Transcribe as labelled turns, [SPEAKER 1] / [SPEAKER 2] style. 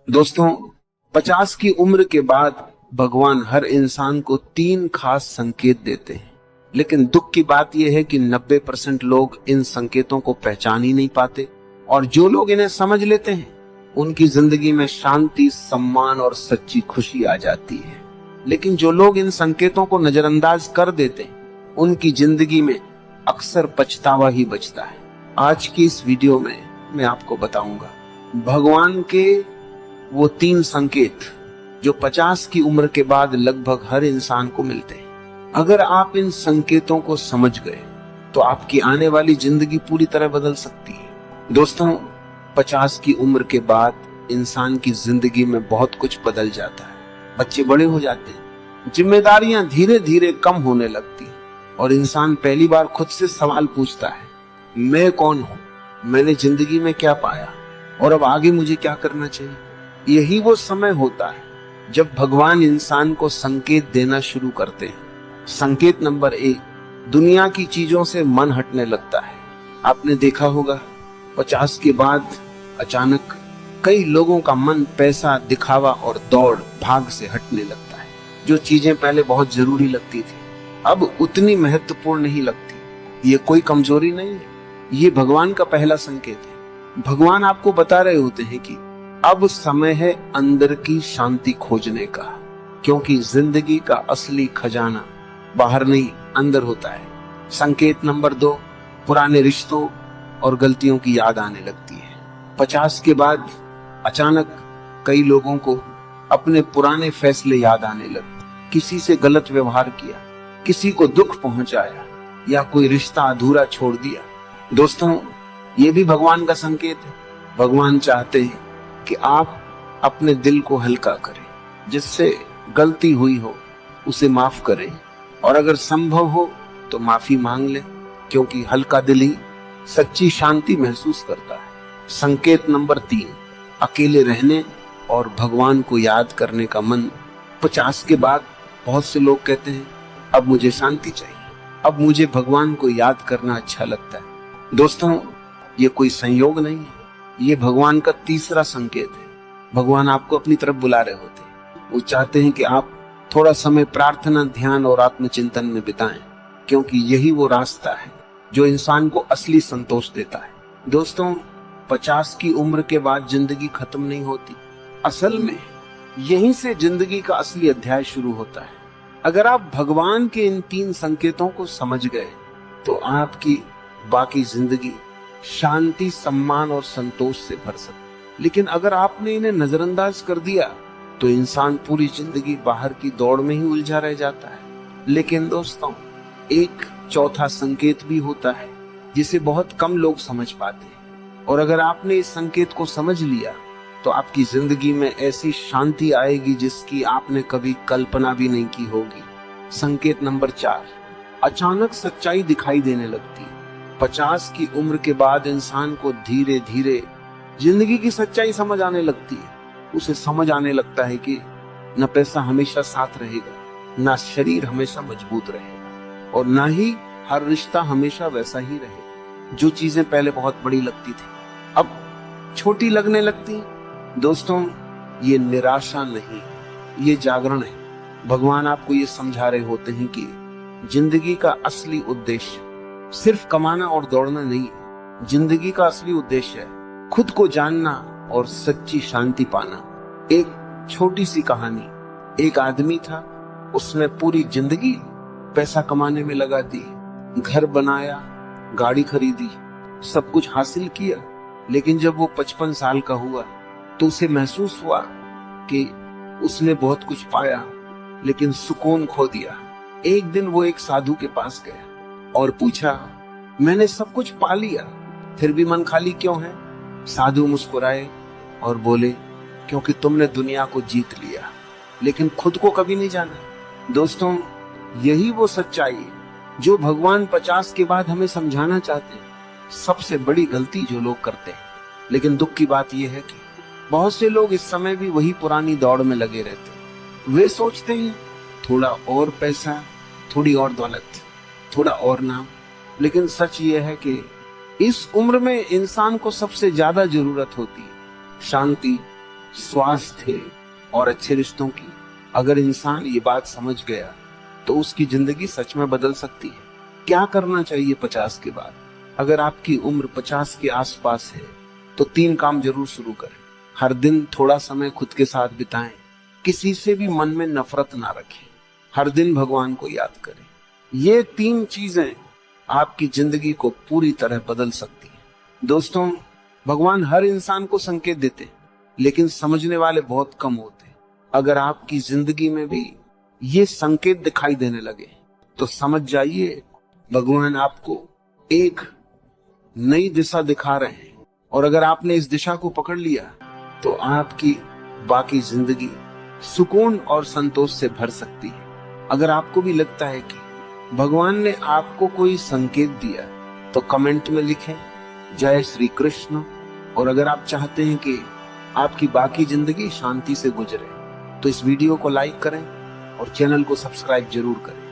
[SPEAKER 1] दोस्तों, 50 की उम्र के बाद भगवान हर इंसान को 3 खास संकेत देते हैं। लेकिन दुख की बात यह है कि 90% लोग इन संकेतों को पहचान ही नहीं पाते, और जो लोग इन्हें समझ लेते हैं उनकी जिंदगी में शांति, सम्मान और सच्ची खुशी आ जाती है। लेकिन जो लोग इन संकेतों को नजरअंदाज कर देते हैं उनकी जिंदगी में अक्सर पछतावा ही बचता है। आज की इस वीडियो में मैं आपको बताऊंगा भगवान के वो 3 संकेत जो 50 की उम्र के बाद लगभग हर इंसान को मिलते हैं। अगर आप इन संकेतों को समझ गए तो आपकी आने वाली जिंदगी पूरी तरह बदल सकती है। दोस्तों, 50 की उम्र के बाद इंसान की जिंदगी में बहुत कुछ बदल जाता है। बच्चे बड़े हो जाते हैं, जिम्मेदारियां धीरे धीरे कम होने लगती हैं और इंसान पहली बार खुद से सवाल पूछता है, मैं कौन हूं, मैंने जिंदगी में क्या पाया और अब आगे मुझे क्या करना चाहिए। यही वो समय होता है जब भगवान इंसान को संकेत देना शुरू करते हैं। संकेत नंबर 1, दुनिया की चीजों से मन हटने लगता है। आपने देखा होगा 50 के बाद अचानक कई लोगों का मन पैसा, दिखावा और दौड़ भाग से हटने लगता है। जो चीजें पहले बहुत जरूरी लगती थी अब उतनी महत्वपूर्ण नहीं लगती। ये कोई कमजोरी नहीं है, ये भगवान का पहला संकेत है। भगवान आपको बता रहे होते हैं कि अब समय है अंदर की शांति खोजने का, क्योंकि जिंदगी का असली खजाना बाहर नहीं अंदर होता है। संकेत नंबर 2, पुराने रिश्तों और गलतियों की याद आने लगती है। 50 के बाद अचानक कई लोगों को अपने पुराने फैसले याद आने लगते। किसी से गलत व्यवहार किया, किसी को दुख पहुंचाया या कोई रिश्ता अधूरा छोड़ दिया। दोस्तों, ये भी भगवान का संकेत है। भगवान चाहते हैं कि आप अपने दिल को हल्का करें, जिससे गलती हुई हो उसे माफ करें और अगर संभव हो तो माफी मांग लें, क्योंकि हल्का दिल ही सच्ची शांति महसूस करता है। संकेत नंबर 3, अकेले रहने और भगवान को याद करने का मन। 50 के बाद बहुत से लोग कहते हैं, अब मुझे शांति चाहिए, अब मुझे भगवान को याद करना अच्छा लगता है। दोस्तों, ये कोई संयोग नहीं है, ये भगवान का तीसरा संकेत है। भगवान आपको अपनी तरफ बुला रहे होते हैं। वो चाहते हैं कि आप थोड़ा समय प्रार्थना, ध्यान और आत्मचिंतन में बिताएं, क्योंकि यही वो रास्ता है जो इंसान को असली संतोष देता है। दोस्तों, 50 की उम्र के बाद जिंदगी खत्म नहीं होती। असल में यहीं से जिंदगी का असली अध्याय शुरू होता है। अगर आप भगवान के इन 3 संकेतों को समझ गए तो आपकी बाकी जिंदगी शांति, सम्मान और संतोष से भर सकती। लेकिन अगर आपने इन्हें नजरअंदाज कर दिया तो इंसान पूरी जिंदगी बाहर की दौड़ में ही उलझा रह जाता है। लेकिन दोस्तों, एक चौथा संकेत भी होता है जिसे बहुत कम लोग समझ पाते हैं, और अगर आपने इस संकेत को समझ लिया तो आपकी जिंदगी में ऐसी शांति आएगी जिसकी आपने कभी कल्पना भी नहीं की होगी। संकेत नंबर 4, अचानक सच्चाई दिखाई देने लगती है। 50 की उम्र के बाद इंसान को धीरे धीरे जिंदगी की सच्चाई समझ आने लगती है। उसे समझ आने लगता है कि न पैसा हमेशा साथ रहेगा, न शरीर हमेशा मजबूत रहेगा और न ही हर रिश्ता हमेशा वैसा ही रहेगा। जो चीजें पहले बहुत बड़ी लगती थी अब छोटी लगने लगती हैं। दोस्तों, ये निराशा नहीं, ये जागरण है। भगवान आपको ये समझा रहे होते हैं कि जिंदगी का असली उद्देश्य सिर्फ कमाना और दौड़ना नहीं है। जिंदगी का असली उद्देश्य है खुद को जानना और सच्ची शांति पाना। एक छोटी सी कहानी। एक आदमी था, उसने पूरी जिंदगी पैसा कमाने में लगा दी, घर बनाया, गाड़ी खरीदी, सब कुछ हासिल किया। लेकिन जब वो 55 साल का हुआ तो उसे महसूस हुआ कि उसने बहुत कुछ पाया लेकिन सुकून खो दिया। एक दिन वो एक साधु के पास गया और पूछा, मैंने सब कुछ पा लिया फिर भी मन खाली क्यों है? साधु मुस्कुराए और बोले, क्योंकि तुमने दुनिया को जीत लिया लेकिन खुद को कभी नहीं जाना। दोस्तों, यही वो सच्चाई है जो भगवान 50 के बाद हमें समझाना चाहते हैं। सबसे बड़ी गलती जो लोग करते हैं, लेकिन दुख की बात यह है कि बहुत से लोग इस समय भी वही पुरानी दौड़ में लगे रहते हैं। वे सोचते हैं थोड़ा और पैसा, थोड़ी और दौलत, थोड़ा और नाम, लेकिन सच ये है कि इस उम्र में इंसान को सबसे ज्यादा जरूरत होती है शांति, स्वास्थ्य और अच्छे रिश्तों की अगर इंसान ये बात समझ गया तो उसकी जिंदगी सच में बदल सकती है। क्या करना चाहिए 50 के बाद? अगर आपकी उम्र 50 के आसपास है तो 3 काम जरूर शुरू करें। हर दिन थोड़ा समय खुद के साथ बिताएं, किसी से भी मन में नफरत ना रखें, हर दिन भगवान को याद करें। ये 3 चीजें आपकी जिंदगी को पूरी तरह बदल सकती हैं। दोस्तों, भगवान हर इंसान को संकेत देते, लेकिन समझने वाले बहुत कम होते। अगर आपकी जिंदगी में भी ये संकेत दिखाई देने लगे तो समझ जाइए भगवान आपको एक नई दिशा दिखा रहे हैं, और अगर आपने इस दिशा को पकड़ लिया तो आपकी बाकी जिंदगी सुकून और संतोष से भर सकती है। अगर आपको भी लगता है कि भगवान ने आपको कोई संकेत दिया तो कमेंट में लिखें जय श्री कृष्ण। और अगर आप चाहते हैं कि आपकी बाकी जिंदगी शांति से गुजरे तो इस वीडियो को लाइक करें और चैनल को सब्सक्राइब जरूर करें।